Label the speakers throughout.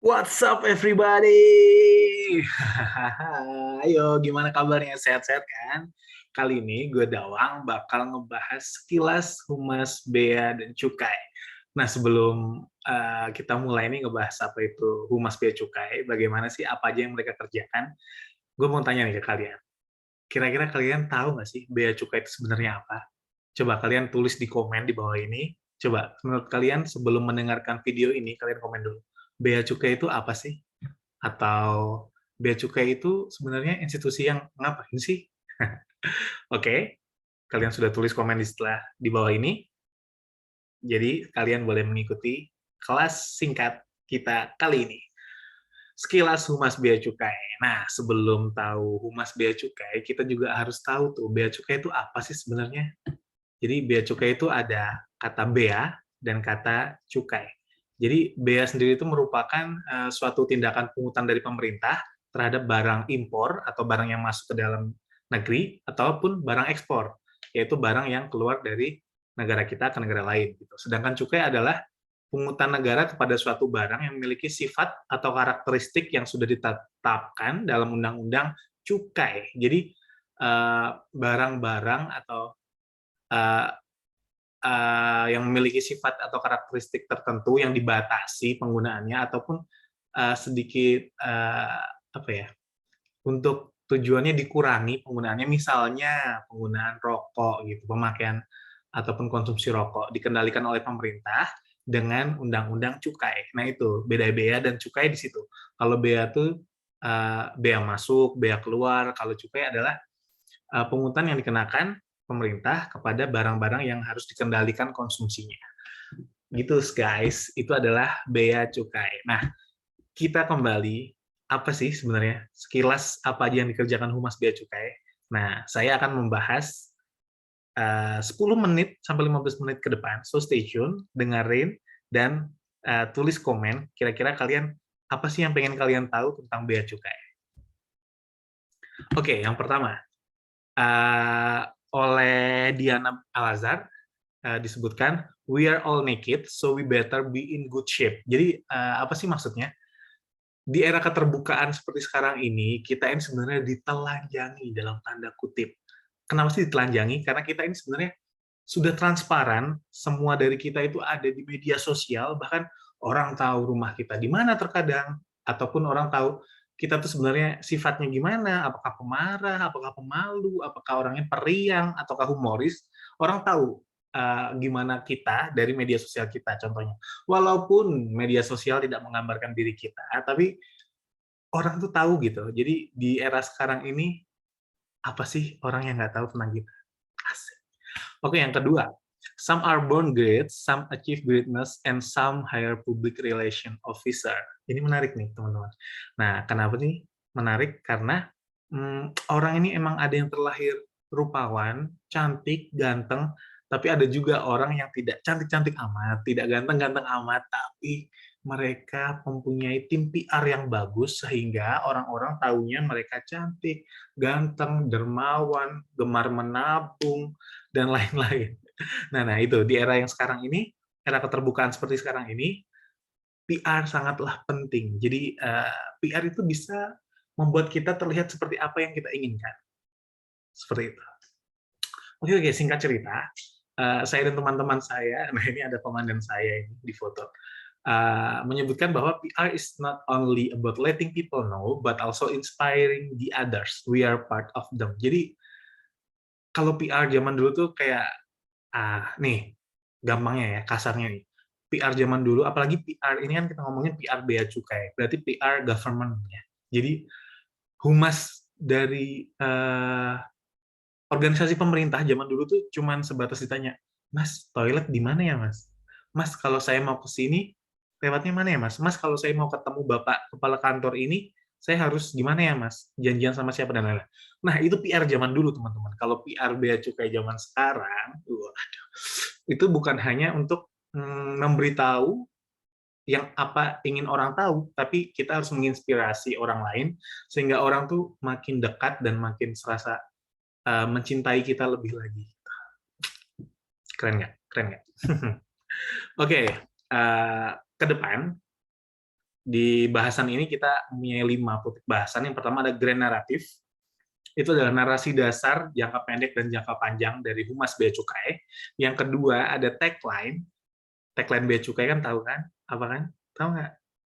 Speaker 1: What's up everybody? Ayo, gimana kabarnya? Sehat-sehat kan? Kali ini gue Dawang bakal ngebahas sekilas humas, bea, dan cukai. Nah, sebelum kita mulai nih ngebahas apa itu humas, bea, cukai, bagaimana sih apa aja yang mereka kerjakan, gue mau tanya nih ke kalian. Kira-kira kalian tahu nggak sih bea cukai itu sebenarnya apa? Coba kalian tulis di komen di bawah ini. Coba, menurut kalian sebelum mendengarkan video ini, kalian komen dulu. Bea cukai itu apa sih? Atau bea cukai itu sebenarnya institusi yang ngapain sih? Oke, kalian sudah tulis komen di bawah ini. Jadi kalian boleh mengikuti kelas singkat kita kali ini. Sekilas humas bea cukai. Nah, sebelum tahu humas bea cukai, kita juga harus tahu tuh bea cukai itu apa sih sebenarnya? Jadi bea cukai itu ada kata bea dan kata cukai. Jadi bea sendiri itu merupakan suatu tindakan pungutan dari pemerintah terhadap barang impor atau barang yang masuk ke dalam negeri ataupun barang ekspor, yaitu barang yang keluar dari negara kita ke negara lain. Gitu. Sedangkan cukai adalah pungutan negara kepada suatu barang yang memiliki sifat atau karakteristik yang sudah ditetapkan dalam undang-undang cukai. Jadi barang-barang atau eh, yang memiliki sifat atau karakteristik tertentu yang dibatasi penggunaannya ataupun sedikit apa ya untuk tujuannya dikurangi penggunaannya, misalnya penggunaan rokok gitu, pemakaian ataupun konsumsi rokok dikendalikan oleh pemerintah dengan undang-undang cukai. Nah itu beda bea dan cukai di situ. Kalau bea tuh bea masuk, bea keluar. Kalau cukai adalah pungutan yang dikenakan pemerintah kepada barang-barang yang harus dikendalikan konsumsinya. Gitu guys, itu adalah bea cukai. Nah, kita kembali, apa sih sebenarnya sekilas apa aja yang dikerjakan Humas Bea Cukai. Nah, saya akan membahas 10 menit sampai 15 menit ke depan. So stay tune, dengerin, dan tulis komen, kira-kira kalian apa sih yang pengen kalian tahu tentang Bea Cukai. Oke, yang pertama, uh, oleh Diana Al-Azhar, disebutkan, we are all naked, so we better be in good shape. Jadi, apa sih maksudnya? Di era keterbukaan seperti sekarang ini, kita ini sebenarnya ditelanjangi dalam tanda kutip. Kenapa sih ditelanjangi? Karena kita ini sebenarnya sudah transparan, semua dari kita itu ada di media sosial, bahkan orang tahu rumah kita di mana terkadang, ataupun orang tahu kita tuh sebenarnya sifatnya gimana, apakah pemarah, apakah pemalu, apakah orangnya periang, ataukah humoris, orang tahu gimana kita dari media sosial kita contohnya. Walaupun media sosial tidak menggambarkan diri kita, tapi orang tuh tahu gitu. Jadi di era sekarang ini, apa sih orang yang nggak tahu tentang kita? Asik. Oke, yang kedua. Some are born great, some achieve greatness, and some hire public relation officer. Ini menarik nih, teman-teman. Nah, kenapa nih menarik? Karena orang ini emang ada yang terlahir rupawan, cantik, ganteng, tapi ada juga orang yang tidak cantik-cantik amat, tidak ganteng-ganteng amat, tapi mereka mempunyai tim PR yang bagus sehingga orang-orang tahunya mereka cantik, ganteng, dermawan, gemar menabung, dan lain-lain. Nah, itu di era yang sekarang ini, era keterbukaan seperti sekarang ini, PR sangatlah penting. Jadi PR itu bisa membuat kita terlihat seperti apa yang kita inginkan. Seperti itu. Oke, oke, singkat cerita, saya dan teman-teman saya, nah ini ada komandan saya ini di foto, menyebutkan bahwa PR is not only about letting people know, but also inspiring the others. We are part of them. Jadi kalau PR zaman dulu tuh kayak nih gampangnya ya, kasarnya nih. PR zaman dulu, apalagi PR ini kan kita ngomongin PR bea cukai, berarti PR government ya. Jadi humas dari organisasi pemerintah zaman dulu tuh cuman sebatas ditanya, Mas, toilet di mana ya, Mas? Mas, kalau saya mau ke sini, lewatnya mana ya, Mas? Mas, kalau saya mau ketemu Bapak Kepala Kantor ini, saya harus gimana ya, Mas? Janjian sama siapa dan lain-lain. Nah, itu PR zaman dulu, teman-teman. Kalau PR bea cukai zaman sekarang, waduh, itu bukan hanya untuk memberitahu yang apa ingin orang tahu, tapi kita harus menginspirasi orang lain sehingga orang tuh makin dekat dan makin serasa mencintai kita lebih lagi. Keren nggak? Keren nggak? Oke, ke depan Di bahasan ini kita mempunyai 5 topik bahasan. Yang pertama ada grand naratif. Itu adalah narasi dasar jangka pendek dan jangka panjang dari Humas Bea Cukai. Yang kedua ada tagline. Tagline Bea Cukai kan tahu kan? Apa kan? Tahu nggak?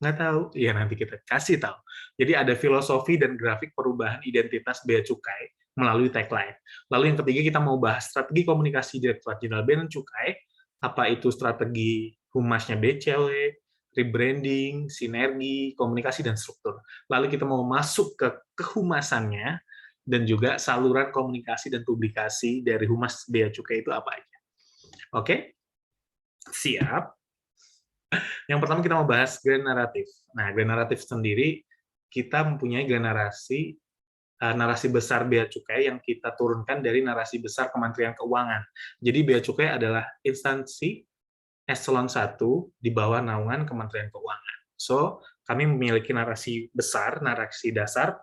Speaker 1: Nggak tahu? Iya, nanti kita kasih tahu. Jadi ada filosofi dan grafik perubahan identitas Bea Cukai melalui tagline. Lalu yang ketiga kita mau bahas strategi komunikasi Direktorat Jenderal Bea dan Cukai, apa itu strategi humasnya BCW, rebranding, sinergi, komunikasi, dan struktur. Lalu kita mau masuk ke kehumasannya, dan juga saluran komunikasi dan publikasi dari Humas Bea Cukai itu apa aja. Oke? Siap? Yang pertama kita mau bahas grand naratif. Nah, grand naratif sendiri, kita mempunyai grand narasi besar Bea Cukai yang kita turunkan dari narasi besar Kementerian Keuangan. Jadi Bea Cukai adalah instansi eselon 1 di bawah naungan Kementerian Keuangan. So, kami memiliki narasi besar, narasi dasar,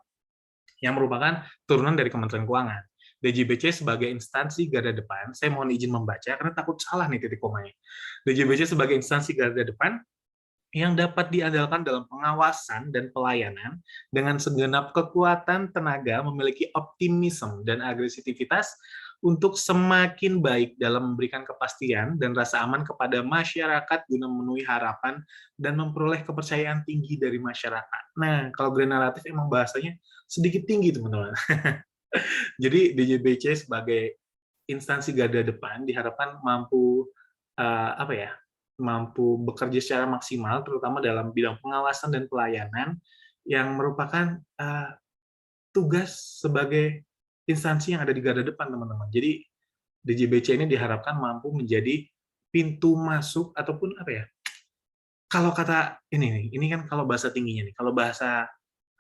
Speaker 1: yang merupakan turunan dari Kementerian Keuangan. DJBC sebagai instansi garda depan, saya mohon izin membaca karena takut salah nih titik komanya. DJBC sebagai instansi garda depan yang dapat diandalkan dalam pengawasan dan pelayanan dengan segenap kekuatan tenaga, memiliki optimisme dan agresivitas untuk semakin baik dalam memberikan kepastian dan rasa aman kepada masyarakat guna memenuhi harapan dan memperoleh kepercayaan tinggi dari masyarakat. Nah, kalau grand naratif emang bahasanya sedikit tinggi, teman-teman. Jadi DJBC sebagai instansi garda depan diharapkan mampu mampu bekerja secara maksimal, terutama dalam bidang pengawasan dan pelayanan, yang merupakan tugas sebagai instansi yang ada di garda depan, teman-teman. Jadi DJBC ini diharapkan mampu menjadi pintu masuk ataupun kalau kata ini kan kalau bahasa tingginya nih, kalau bahasa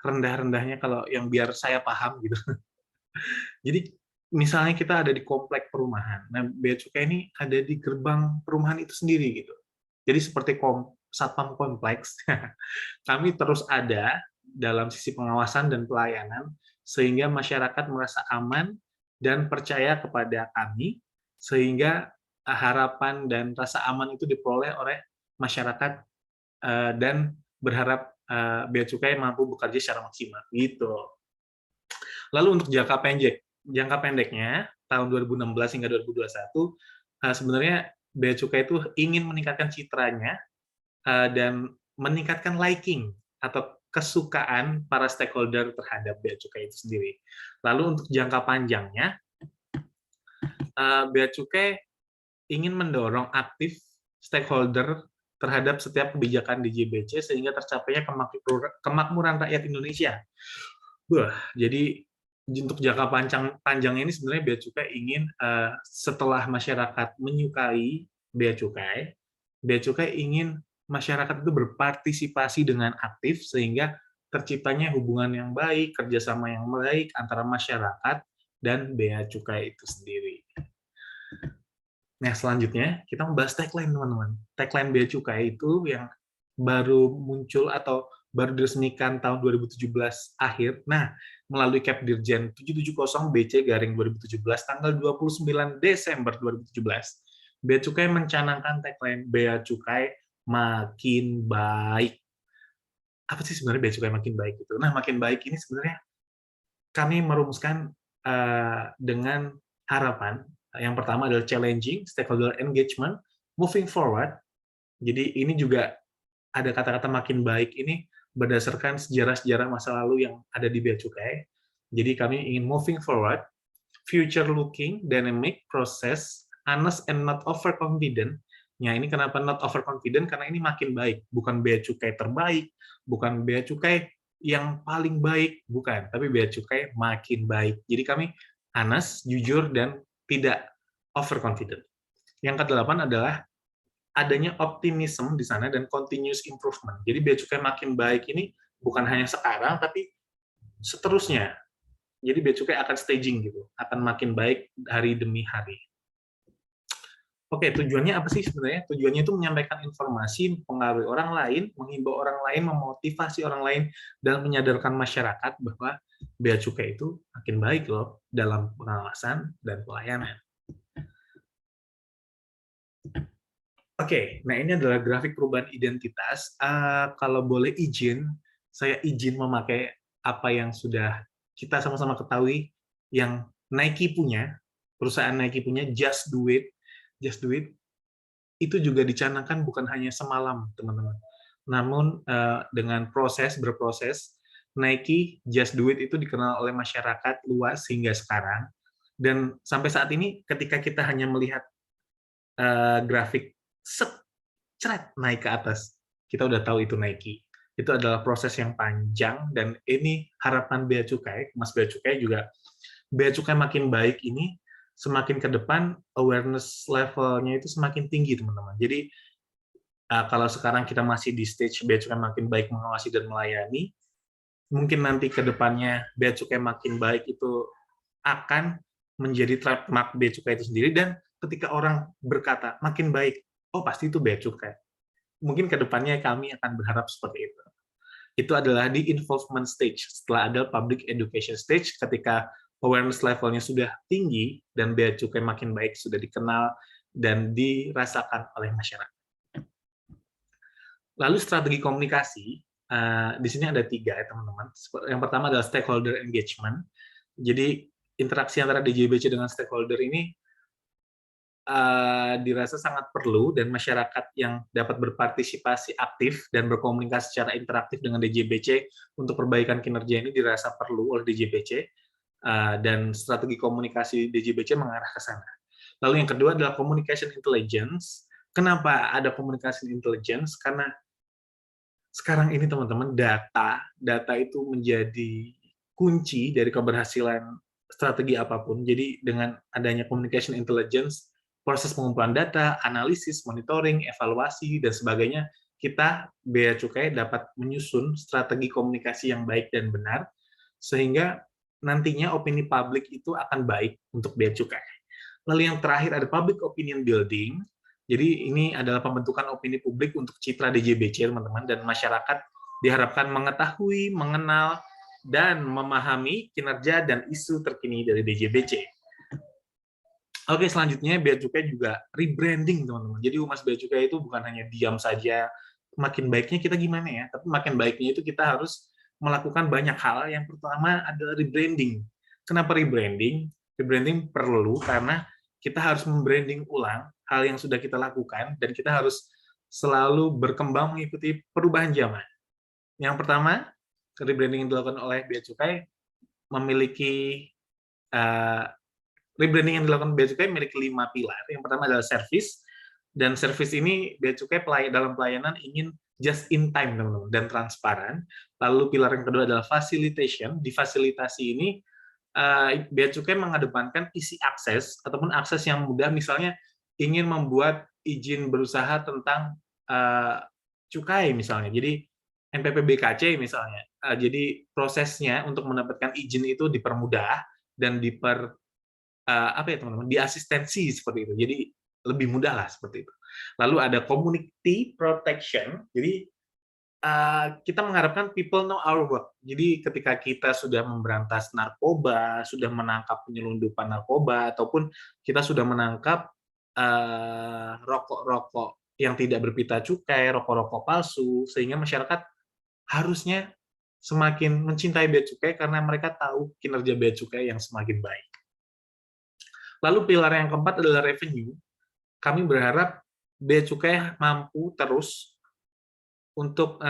Speaker 1: rendah-rendahnya kalau yang biar saya paham gitu. Jadi misalnya kita ada di komplek perumahan, nah bea cukai ini ada di gerbang perumahan itu sendiri gitu. Jadi seperti satpam kompleks, kami terus ada dalam sisi pengawasan dan pelayanan sehingga masyarakat merasa aman dan percaya kepada kami, sehingga harapan dan rasa aman itu diperoleh oleh masyarakat dan berharap bea cukai mampu bekerja secara maksimal gitu. Lalu untuk jangka pendeknya tahun 2016 hingga 2021 sebenarnya bea cukai itu ingin meningkatkan citranya dan meningkatkan liking atau kesukaan para stakeholder terhadap bea cukai itu sendiri. Lalu untuk jangka panjangnya, bea cukai ingin mendorong aktif stakeholder terhadap setiap kebijakan DJBC sehingga tercapainya kemakmuran rakyat Indonesia. Jadi untuk jangka panjang ini sebenarnya bea cukai ingin setelah masyarakat menyukai bea cukai ingin masyarakat itu berpartisipasi dengan aktif sehingga terciptanya hubungan yang baik, kerjasama yang baik antara masyarakat dan bea cukai itu sendiri. Nah, selanjutnya kita membahas tagline, teman-teman. Tagline bea cukai itu yang baru muncul atau baru diresmikan tahun 2017 akhir. Nah, melalui Kep Dirjen 770 BC garing 2017 tanggal 29 Desember 2017, Bea Cukai mencanangkan tagline Bea Cukai makin baik. Apa sih sebenarnya Bea Cukai makin baik itu? Nah, makin baik ini sebenarnya kami merumuskan dengan harapan. Yang pertama adalah challenging, stakeholder engagement, moving forward. Jadi ini juga ada kata-kata makin baik ini berdasarkan sejarah-sejarah masa lalu yang ada di Bea Cukai. Jadi kami ingin moving forward, future looking, dynamic, process, honest and not overconfident. Ya, ini kenapa not overconfident? Karena ini makin baik, bukan bea cukai terbaik, bukan bea cukai yang paling baik, bukan, tapi bea cukai makin baik. Jadi kami honest, jujur, dan tidak overconfident. Yang kedelapan adalah adanya optimism di sana dan continuous improvement. Jadi bea cukai makin baik ini bukan hanya sekarang, tapi seterusnya. Jadi bea cukai akan staging gitu, akan makin baik hari demi hari. Oke, tujuannya apa sih sebenarnya? Tujuannya itu menyampaikan informasi, mempengaruhi orang lain, menghimbau orang lain, memotivasi orang lain, dan menyadarkan masyarakat bahwa bea cukai itu makin baik loh dalam pengawasan dan pelayanan. Oke, nah ini adalah grafik perubahan identitas. Kalau boleh izin, saya izin memakai apa yang sudah kita sama-sama ketahui, yang Nike punya, perusahaan Nike punya, Just Do It. Just Do It itu juga dicanangkan bukan hanya semalam, teman-teman. Namun dengan berproses, Nike Just Do It itu dikenal oleh masyarakat luas hingga sekarang. Dan sampai saat ini, ketika kita hanya melihat grafik naik ke atas, kita udah tahu itu Nike. Itu adalah proses yang panjang, dan ini harapan Bea Cukai, Mas Bea Cukai juga, Bea Cukai makin baik ini, semakin ke depan awareness levelnya itu semakin tinggi, teman-teman. Jadi kalau sekarang kita masih di stage Bea Cukai makin baik mengawasi dan melayani, mungkin nanti ke depannya Bea Cukai makin baik itu akan menjadi trademark Bea Cukai itu sendiri, dan ketika orang berkata makin baik, oh pasti itu Bea Cukai. Mungkin ke depannya kami akan berharap seperti itu. Itu adalah di involvement stage. Setelah ada public education stage, ketika awareness levelnya sudah tinggi dan Bea Cukai makin baik, sudah dikenal dan dirasakan oleh masyarakat. Lalu strategi komunikasi, di sini ada 3 ya teman-teman. Yang pertama adalah stakeholder engagement. Jadi interaksi antara DJBC dengan stakeholder ini dirasa sangat perlu, dan masyarakat yang dapat berpartisipasi aktif dan berkomunikasi secara interaktif dengan DJBC untuk perbaikan kinerja ini dirasa perlu oleh DJBC, dan strategi komunikasi DJBC mengarah ke sana. Lalu yang kedua adalah communication intelligence. Kenapa ada communication intelligence? Karena sekarang ini teman-teman, data itu menjadi kunci dari keberhasilan strategi apapun. Jadi dengan adanya communication intelligence, proses pengumpulan data, analisis, monitoring, evaluasi, dan sebagainya, kita Bea Cukai dapat menyusun strategi komunikasi yang baik dan benar, sehingga nantinya opini publik itu akan baik untuk Bea Cukai. Lalu yang terakhir ada public opinion building. Jadi ini adalah pembentukan opini publik untuk citra DJBC, teman-teman, dan masyarakat diharapkan mengetahui, mengenal, dan memahami kinerja dan isu terkini dari DJBC. Oke, selanjutnya Bea Cukai juga rebranding, teman-teman. Jadi Humas Bea Cukai itu bukan hanya diam saja, makin baiknya kita gimana ya, tapi makin baiknya itu kita harus melakukan banyak hal. Yang pertama adalah rebranding. Kenapa rebranding? Rebranding perlu karena kita harus membranding ulang hal yang sudah kita lakukan, dan kita harus selalu berkembang mengikuti perubahan zaman. Yang pertama, rebranding yang dilakukan oleh Bea Cukai memiliki rebranding yang dilakukan Bea Cukai memiliki 5 pilar. Yang pertama adalah service, dan service ini Bea Cukai dalam pelayanan ingin just in time, teman-teman, dan transparan. Lalu pilar yang kedua adalah facilitation. Di fasilitasi ini Bea Cukai mengedepankan isi akses ataupun akses yang mudah, misalnya ingin membuat izin berusaha tentang cukai misalnya. Jadi NPPBKC misalnya. Jadi prosesnya untuk mendapatkan izin itu dipermudah dan apa ya teman-teman, diasistensi seperti itu. Jadi lebih mudah lah seperti itu. Lalu ada community protection. Jadi kita mengharapkan people know our work. Jadi ketika kita sudah memberantas narkoba, sudah menangkap penyelundupan narkoba, ataupun kita sudah menangkap rokok-rokok yang tidak berpita cukai, rokok-rokok palsu, sehingga masyarakat harusnya semakin mencintai Bea Cukai karena mereka tahu kinerja Bea Cukai yang semakin baik. Lalu pilar yang keempat adalah revenue. Kami berharap Bea Cukai mampu terus untuk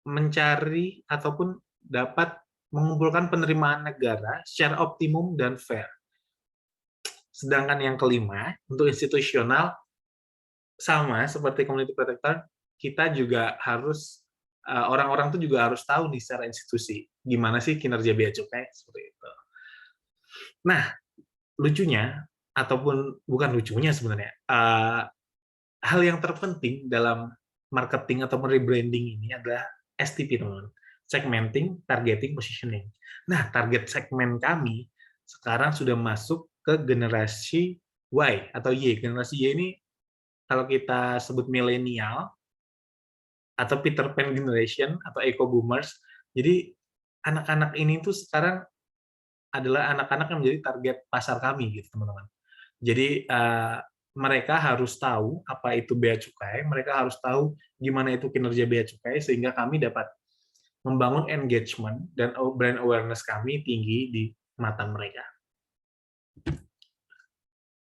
Speaker 1: mencari ataupun dapat mengumpulkan penerimaan negara secara optimum dan fair. Sedangkan yang kelima, untuk institusional, sama seperti community protector, kita juga harus, orang-orang itu juga harus tahu nih secara institusi, gimana sih kinerja Bea Cukai, seperti itu. Nah, lucunya, ataupun bukan lucunya sebenarnya, hal yang terpenting dalam marketing atau rebranding ini adalah STP, teman-teman. Segmenting, targeting, positioning. Nah, target segmen kami sekarang sudah masuk ke generasi Y atau Y. Generasi Y ini kalau kita sebut milenial atau Peter Pan generation atau eco boomers. Jadi anak-anak ini tuh sekarang adalah anak-anak yang menjadi target pasar kami gitu, teman-teman. Jadi mereka harus tahu apa itu bea cukai, mereka harus tahu gimana itu kinerja bea cukai, sehingga kami dapat membangun engagement dan brand awareness kami tinggi di mata mereka.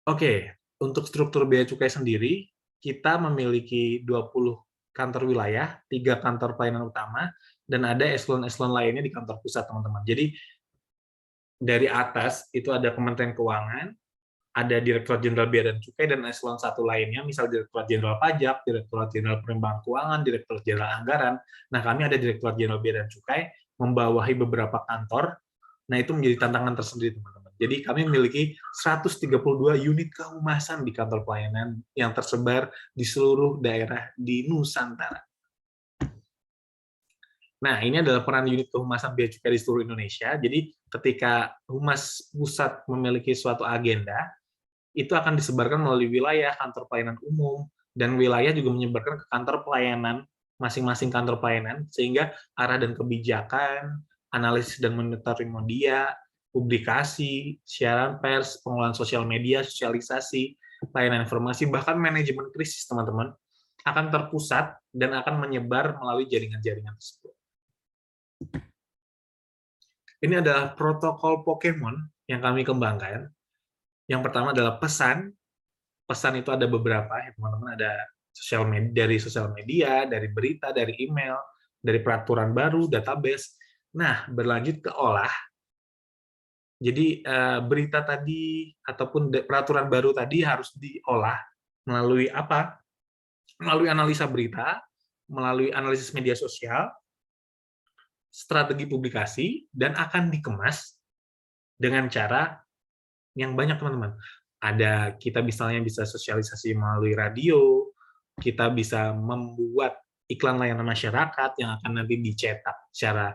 Speaker 1: Oke, untuk struktur bea cukai sendiri, kita memiliki 20 kantor wilayah, 3 kantor pelayanan utama, dan ada eselon-eselon lainnya di kantor pusat, teman-teman. Jadi, dari atas itu ada Kementerian Keuangan, ada Direktorat Jenderal Bea dan Cukai, dan eselon satu lainnya, misal Direktorat Jenderal Pajak, Direktorat Jenderal Pengembangan Keuangan, Direktorat Jenderal Anggaran. Nah, kami ada Direktorat Jenderal Bea dan Cukai, membawahi beberapa kantor. Nah, itu menjadi tantangan tersendiri, teman-teman. Jadi, kami memiliki 132 unit kehumasan di kantor pelayanan yang tersebar di seluruh daerah di Nusantara. Nah, ini adalah peran unit kehumasan bea cukai di seluruh Indonesia. Jadi, ketika humas pusat memiliki suatu agenda, itu akan disebarkan melalui wilayah kantor pelayanan umum, dan wilayah juga menyebarkan ke kantor pelayanan, masing-masing kantor pelayanan, sehingga arah dan kebijakan, analisis dan monitoring media, publikasi, siaran pers, pengelolaan sosial media, sosialisasi, layanan informasi, bahkan manajemen krisis, teman-teman, akan terpusat dan akan menyebar melalui jaringan-jaringan tersebut. Ini adalah protokol Pokemon yang kami kembangkan. Yang pertama adalah pesan. Pesan itu ada beberapa, ya teman-teman, ada dari sosial media, dari berita, dari email, dari peraturan baru, database. Nah, berlanjut ke olah. Jadi berita tadi ataupun peraturan baru tadi harus diolah melalui apa? Melalui analisa berita, melalui analisis media sosial, strategi publikasi, dan akan dikemas dengan cara yang banyak, teman-teman. Ada, kita misalnya bisa sosialisasi melalui radio, kita bisa membuat iklan layanan masyarakat yang akan nanti dicetak secara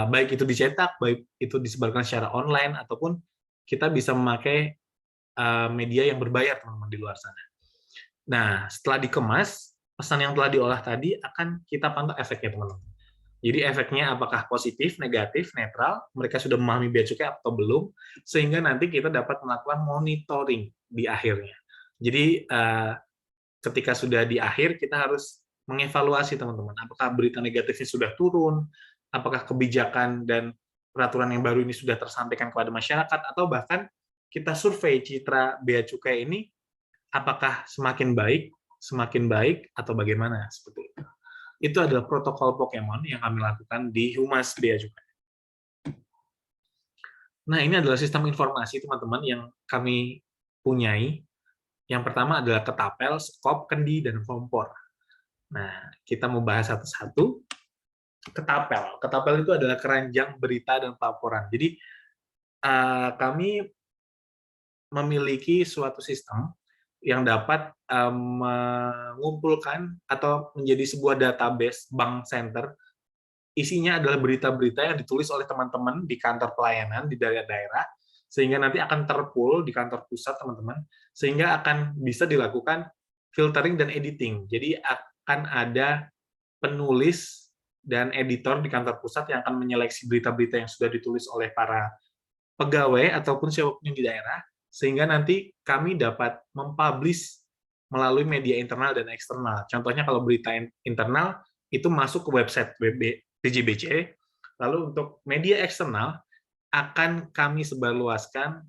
Speaker 1: baik itu dicetak, baik itu disebarkan secara online, ataupun kita bisa memakai media yang berbayar, teman-teman, di luar sana. Nah, setelah dikemas, pesan yang telah diolah tadi akan kita pantau efeknya, teman-teman. Jadi efeknya apakah positif, negatif, netral, mereka sudah memahami bea cukai atau belum, sehingga nanti kita dapat melakukan monitoring di akhirnya. Jadi ketika sudah di akhir, kita harus mengevaluasi, teman-teman, apakah berita negatifnya sudah turun, apakah kebijakan dan peraturan yang baru ini sudah tersampaikan kepada masyarakat, atau bahkan kita survei citra bea cukai ini, apakah semakin baik, atau bagaimana, seperti itu. Itu adalah protokol Pokemon yang kami lakukan di Humas Bea Cukai. Nah, ini adalah sistem informasi, teman-teman, yang kami punyai. Yang pertama adalah ketapel, skop, kendi, dan kompor. Nah, kita mau bahas satu-satu. Ketapel. Ketapel itu adalah keranjang berita dan pelaporan. Jadi, kami memiliki suatu sistem yang dapat mengumpulkan atau menjadi sebuah database bank center. Isinya adalah berita-berita yang ditulis oleh teman-teman di kantor pelayanan di daerah-daerah, sehingga nanti akan terpool di kantor pusat, teman-teman, sehingga akan bisa dilakukan filtering dan editing. Jadi akan ada penulis dan editor di kantor pusat yang akan menyeleksi berita-berita yang sudah ditulis oleh para pegawai ataupun siapapun di daerah, sehingga nanti kami dapat mempublish melalui media internal dan eksternal. Contohnya kalau berita internal itu masuk ke website DJBC, lalu untuk media eksternal akan kami sebarluaskan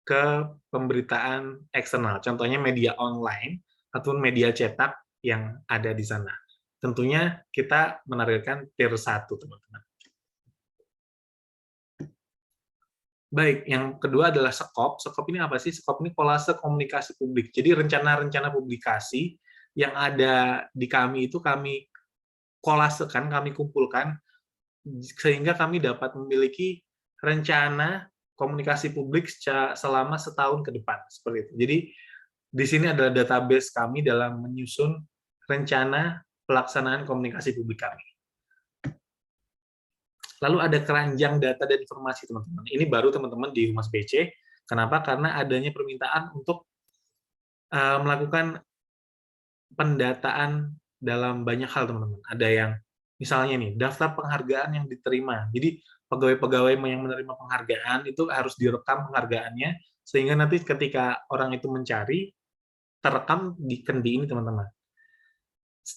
Speaker 1: ke pemberitaan eksternal. Contohnya media online ataupun media cetak yang ada di sana. Tentunya kita menargetkan tier 1, teman-teman. Baik, yang kedua adalah skop. Skop ini apa sih? Skop ini kolase komunikasi publik. Jadi rencana-rencana publikasi yang ada di kami itu kami kolasekan, kami kumpulkan, sehingga kami dapat memiliki rencana komunikasi publik selama setahun ke depan. Seperti itu. Jadi di sini adalah database kami dalam menyusun rencana pelaksanaan komunikasi publik kami. Lalu ada keranjang data dan informasi, teman-teman. Ini baru, teman-teman, di Humas BC. Kenapa? Karena adanya permintaan untuk melakukan pendataan dalam banyak hal, teman-teman. Ada yang misalnya nih, daftar penghargaan yang diterima. Jadi pegawai-pegawai yang menerima penghargaan itu harus direkam penghargaannya, sehingga nanti ketika orang itu mencari, terekam di kendi ini, teman-teman.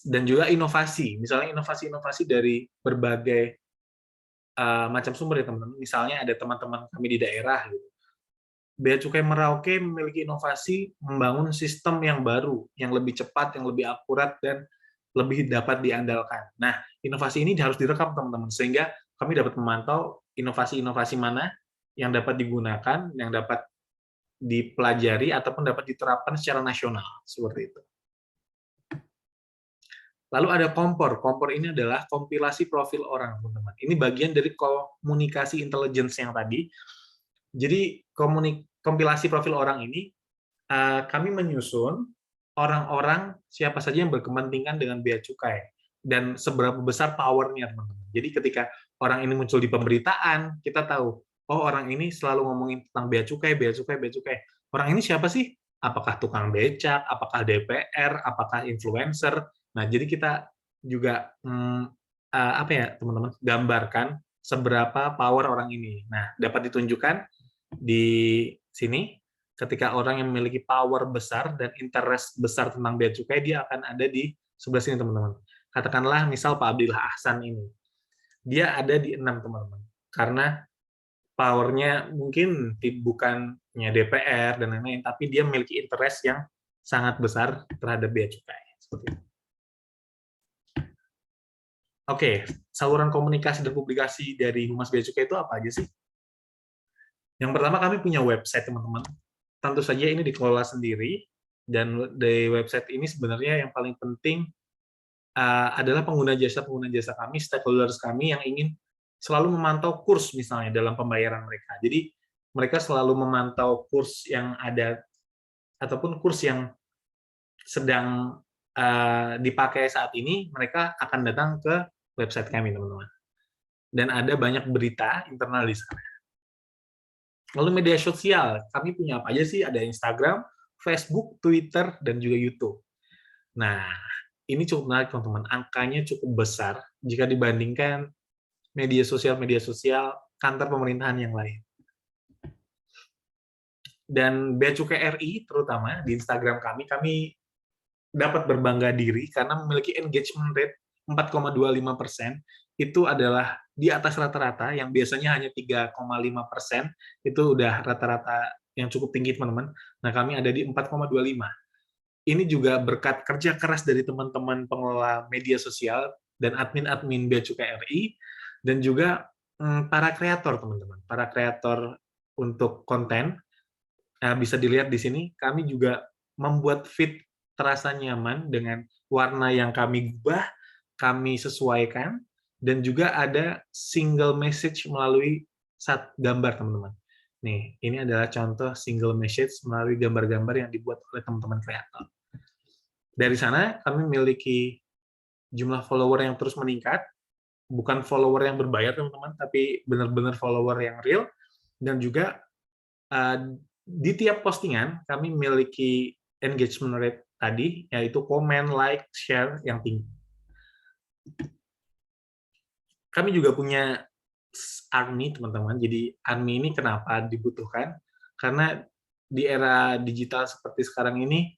Speaker 1: Dan juga inovasi, misalnya inovasi-inovasi dari berbagai macam sumber ya, teman-teman. Misalnya ada teman-teman kami di daerah, gitu. Bea Cukai Merauke memiliki inovasi membangun sistem yang baru, yang lebih cepat, yang lebih akurat, dan lebih dapat diandalkan. Nah, inovasi ini harus direkam, teman-teman, sehingga kami dapat memantau inovasi-inovasi mana yang dapat digunakan, yang dapat dipelajari, ataupun dapat diterapkan secara nasional, seperti itu. Lalu ada kompor. Kompor ini adalah kompilasi profil orang, teman-teman. Ini bagian dari komunikasi intelligence yang tadi. Jadi, kompilasi profil orang ini, kami menyusun orang-orang siapa saja yang berkepentingan dengan bea cukai dan seberapa besar power-nya, teman-teman. Jadi ketika orang ini muncul di pemberitaan, kita tahu, oh orang ini selalu ngomongin tentang bea cukai, bea cukai, bea cukai. Orang ini siapa sih? Apakah tukang becak, apakah DPR, apakah influencer? Nah, jadi kita juga apa ya, teman-teman, gambarkan seberapa power orang ini. Nah, dapat ditunjukkan di sini. Ketika orang yang memiliki power besar dan interest besar tentang bea cukai, dia akan ada di sebelah sini, teman-teman. Katakanlah misal Pak Abdillah Ahsan ini, dia ada di 6, teman-teman. Karena powernya mungkin bukannya DPR dan lain-lain, tapi dia memiliki interest yang sangat besar terhadap bea cukai. Seperti itu. Oke, saluran komunikasi dan publikasi dari Humas Bea Cukai itu apa aja sih? Yang pertama, kami punya website, teman-teman. Tentu saja ini dikelola sendiri, dan di website ini sebenarnya yang paling penting adalah pengguna jasa kami, stakeholders kami yang ingin selalu memantau kurs misalnya dalam pembayaran mereka. Jadi mereka selalu memantau kurs yang ada ataupun kurs yang sedang dipakai saat ini, mereka akan datang ke website kami, teman-teman. Dan ada banyak berita internal di sana. Lalu media sosial, kami punya apa aja sih? Ada Instagram, Facebook, Twitter, dan juga YouTube. Nah, ini cukup menarik, teman-teman. Angkanya cukup besar jika dibandingkan media sosial kantor pemerintahan yang lain. Dan Bea Cukai RI, terutama di Instagram kami dapat berbangga diri karena memiliki engagement rate 4,25%. Itu adalah di atas rata-rata, yang biasanya hanya 3,5%, itu udah rata-rata yang cukup tinggi, teman-teman. Nah, kami ada di 4,25. Ini juga berkat kerja keras dari teman-teman pengelola media sosial dan admin-admin Bea Cukai RI, dan juga para kreator, teman-teman. Para kreator untuk konten, bisa dilihat di sini, kami juga membuat feed terasa nyaman dengan warna yang kami ubah, kami sesuaikan, dan juga ada single message melalui gambar, teman-teman. Nih, ini adalah contoh single message melalui gambar-gambar yang dibuat oleh teman-teman kreator. Dari sana, kami memiliki jumlah follower yang terus meningkat, bukan follower yang berbayar, teman-teman, tapi benar-benar follower yang real, dan juga di tiap postingan, kami memiliki engagement rate tadi, yaitu komen, like, share yang tinggi. Kami juga punya ARMY, teman-teman. Jadi ARMY ini kenapa dibutuhkan? Karena di era digital seperti sekarang ini,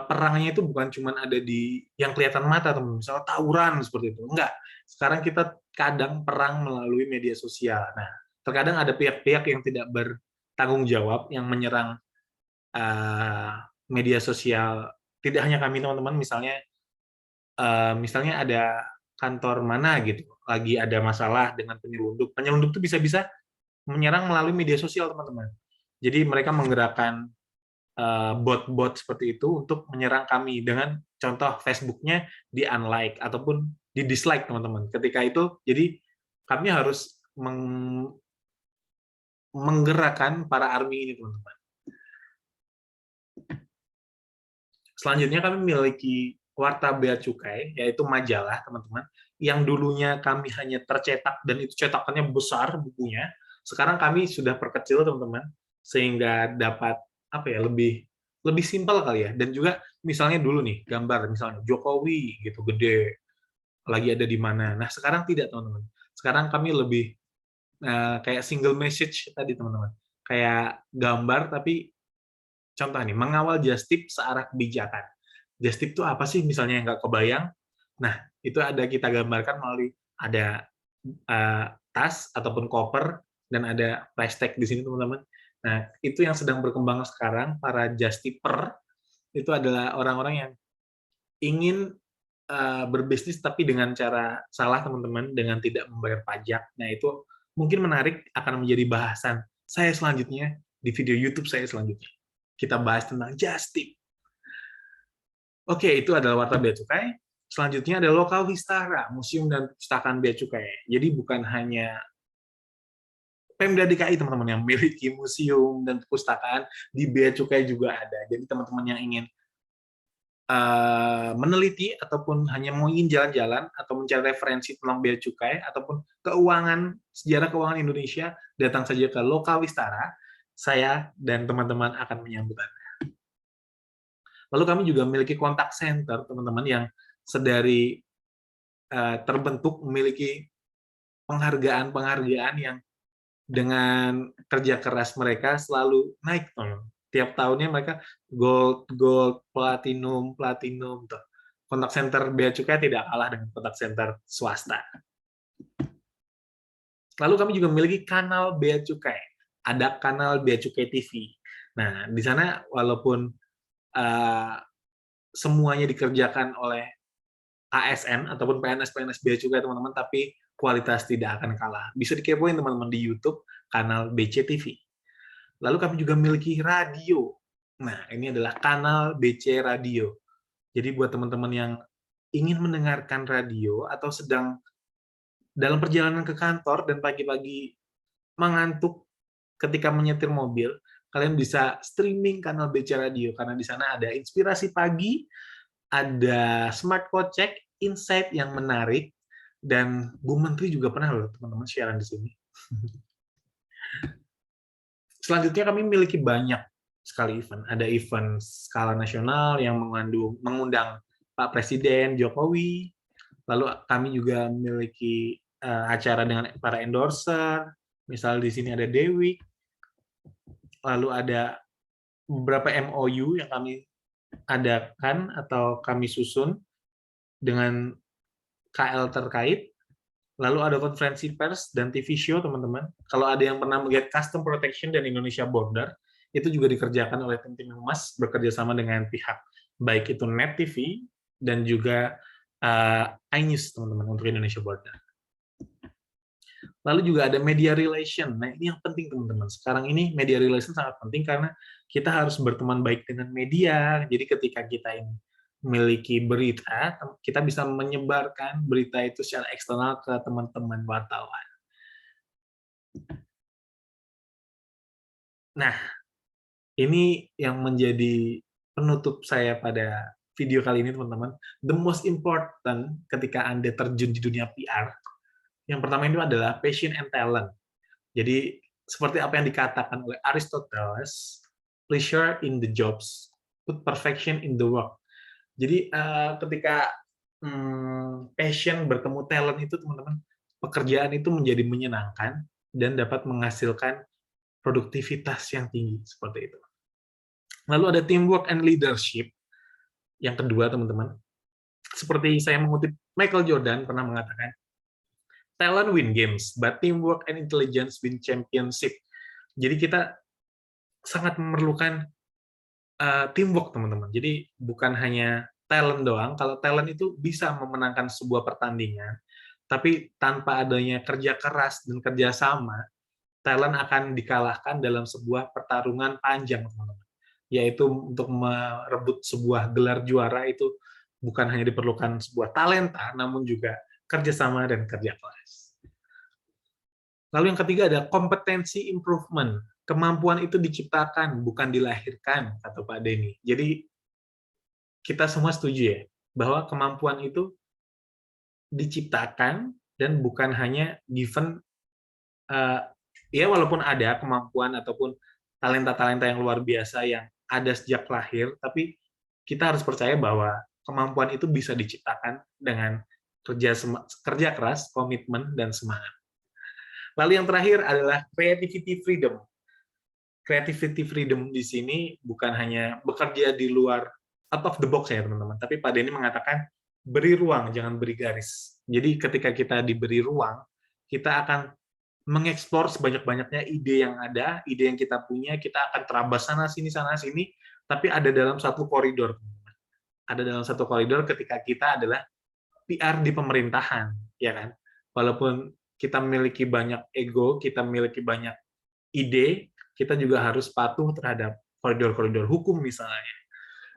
Speaker 1: perangnya itu bukan cuma ada di yang kelihatan mata, teman-teman. Misalnya tawuran seperti itu. Enggak. Sekarang kita kadang perang melalui media sosial. Nah, terkadang ada pihak-pihak yang tidak bertanggung jawab yang menyerang media sosial. Tidak hanya kami, teman-teman. Misalnya ada kantor mana gitu, lagi ada masalah dengan penyelundup. Penyelundup itu bisa-bisa menyerang melalui media sosial, teman-teman. Jadi mereka menggerakkan bot-bot seperti itu untuk menyerang kami, dengan contoh Facebook-nya di unlike ataupun di dislike, teman-teman. Ketika itu, jadi kami harus menggerakkan para ARMY ini, teman-teman. Selanjutnya kami memiliki Warta Bea Cukai, yaitu majalah, teman-teman, yang dulunya kami hanya tercetak, dan itu cetakannya besar bukunya. Sekarang kami sudah perkecil, teman-teman, sehingga dapat lebih simpel kali ya. Dan juga misalnya dulu nih, gambar misalnya Jokowi gitu gede, lagi ada di mana. Nah, sekarang tidak, teman-teman. Sekarang kami lebih kayak single message tadi, teman-teman. Kayak gambar tapi contoh nih, mengawal just tip searah kebijakan. Just tip itu apa sih misalnya yang nggak kebayang? Nah, itu ada kita gambarkan melalui ada tas ataupun koper dan ada price tag di sini teman-teman. Nah, itu yang sedang berkembang sekarang, para just tipper itu adalah orang-orang yang ingin berbisnis tapi dengan cara salah teman-teman, dengan tidak membayar pajak. Nah, itu mungkin menarik, akan menjadi bahasan saya selanjutnya di video YouTube saya selanjutnya. Kita bahas tentang just tip. Oke, itu adalah Warta Bea Cukai. Selanjutnya ada Lokal Wistara, Museum dan Perpustakaan Bea Cukai. Jadi bukan hanya Pemda DKI teman-teman yang memiliki museum dan perpustakaan, di Bea Cukai juga ada. Jadi teman-teman yang ingin meneliti ataupun hanya mau ingin jalan-jalan atau mencari referensi tentang bea cukai ataupun keuangan, sejarah keuangan Indonesia, datang saja ke Lokal Wistara. Saya dan teman-teman akan menyambut Anda. Lalu kami juga memiliki kontak center teman-teman yang sedari terbentuk memiliki penghargaan-penghargaan yang dengan kerja keras mereka selalu naik, teman. Tiap tahunnya mereka gold, gold, platinum, platinum. Tuh. Kontak center Bea Cukai tidak kalah dengan kontak center swasta. Lalu kami juga memiliki kanal Bea Cukai. Ada kanal Bea Cukai TV. Nah, di sana walaupun semuanya dikerjakan oleh ASN ataupun PNS-PNS Bea Cukai teman-teman, tapi kualitas tidak akan kalah. Bisa dikepoin teman-teman di YouTube kanal BCTV. Lalu kami juga memiliki radio. Nah, ini adalah kanal BC Radio. Jadi buat teman-teman yang ingin mendengarkan radio atau sedang dalam perjalanan ke kantor dan pagi-pagi mengantuk ketika menyetir mobil, kalian bisa streaming kanal BC Radio karena di sana ada inspirasi pagi, ada smart check, insight yang menarik, dan Bu Menteri juga pernah loh teman-teman siaran di sini. Selanjutnya kami memiliki banyak sekali event. Ada event skala nasional yang mengundang Pak Presiden Jokowi. Lalu kami juga memiliki acara dengan para endorser. Misal di sini ada Dewi. Lalu ada beberapa MOU yang kami adakan atau kami susun dengan KL terkait. Lalu ada konferensi pers dan TV show, teman-teman. Kalau ada yang pernah melihat Custom Protection dan Indonesia Border, itu juga dikerjakan oleh tim-tim humas bekerja sama dengan pihak baik itu Net TV dan juga iNews, teman-teman, untuk Indonesia Border. Lalu juga ada media relation. Nah, ini yang penting, teman-teman. Sekarang ini media relation sangat penting karena kita harus berteman baik dengan media. Jadi ketika kita ini memiliki berita, kita bisa menyebarkan berita itu secara eksternal ke teman-teman wartawan. Nah, ini yang menjadi penutup saya pada video kali ini, teman-teman. The most important ketika Anda terjun di dunia PR, yang pertama itu adalah passion and talent. Jadi, seperti apa yang dikatakan oleh Aristoteles, pleasure in the jobs, put perfection in the work. Jadi ketika passion bertemu talent itu, teman-teman, pekerjaan itu menjadi menyenangkan dan dapat menghasilkan produktivitas yang tinggi seperti itu. Lalu ada teamwork and leadership. Yang kedua, teman-teman, seperti saya mengutip Michael Jordan pernah mengatakan, talent win games, but teamwork and intelligence win championship. Jadi kita sangat memerlukan teamwork, teman-teman. Jadi bukan hanya talent doang. Kalau talent itu bisa memenangkan sebuah pertandingan, tapi tanpa adanya kerja keras dan kerjasama, talent akan dikalahkan dalam sebuah pertarungan panjang, teman-teman. Yaitu untuk merebut sebuah gelar juara itu bukan hanya diperlukan sebuah talenta, namun juga kerjasama dan kerja keras. Lalu yang ketiga ada kompetensi improvement. Kemampuan itu diciptakan, bukan dilahirkan, kata Pak Denny. Jadi kita semua setuju ya, bahwa kemampuan itu diciptakan dan bukan hanya given, ya walaupun ada kemampuan ataupun talenta-talenta yang luar biasa yang ada sejak lahir, tapi kita harus percaya bahwa kemampuan itu bisa diciptakan dengan kerja keras, komitmen, dan semangat. Lalu yang terakhir adalah creativity freedom. creativity freedom di sini bukan hanya bekerja di luar out of the box ya teman-teman, tapi Pak Denny mengatakan beri ruang, jangan beri garis. Jadi ketika kita diberi ruang, kita akan mengeksplor sebanyak-banyaknya ide yang ada, ide yang kita punya, kita akan terabas sana sini, tapi ada dalam satu koridor. Ada dalam satu koridor ketika kita adalah PR di pemerintahan, ya kan? Walaupun kita memiliki banyak ego, kita memiliki banyak ide, kita juga harus patuh terhadap koridor-koridor hukum misalnya.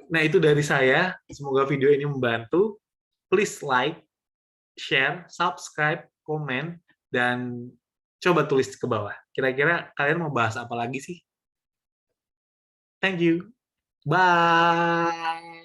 Speaker 1: Nah, itu dari saya. Semoga video ini membantu. Please like, share, subscribe, komen, dan coba tulis ke bawah. Kira-kira kalian mau bahas apa lagi sih? Thank you. Bye.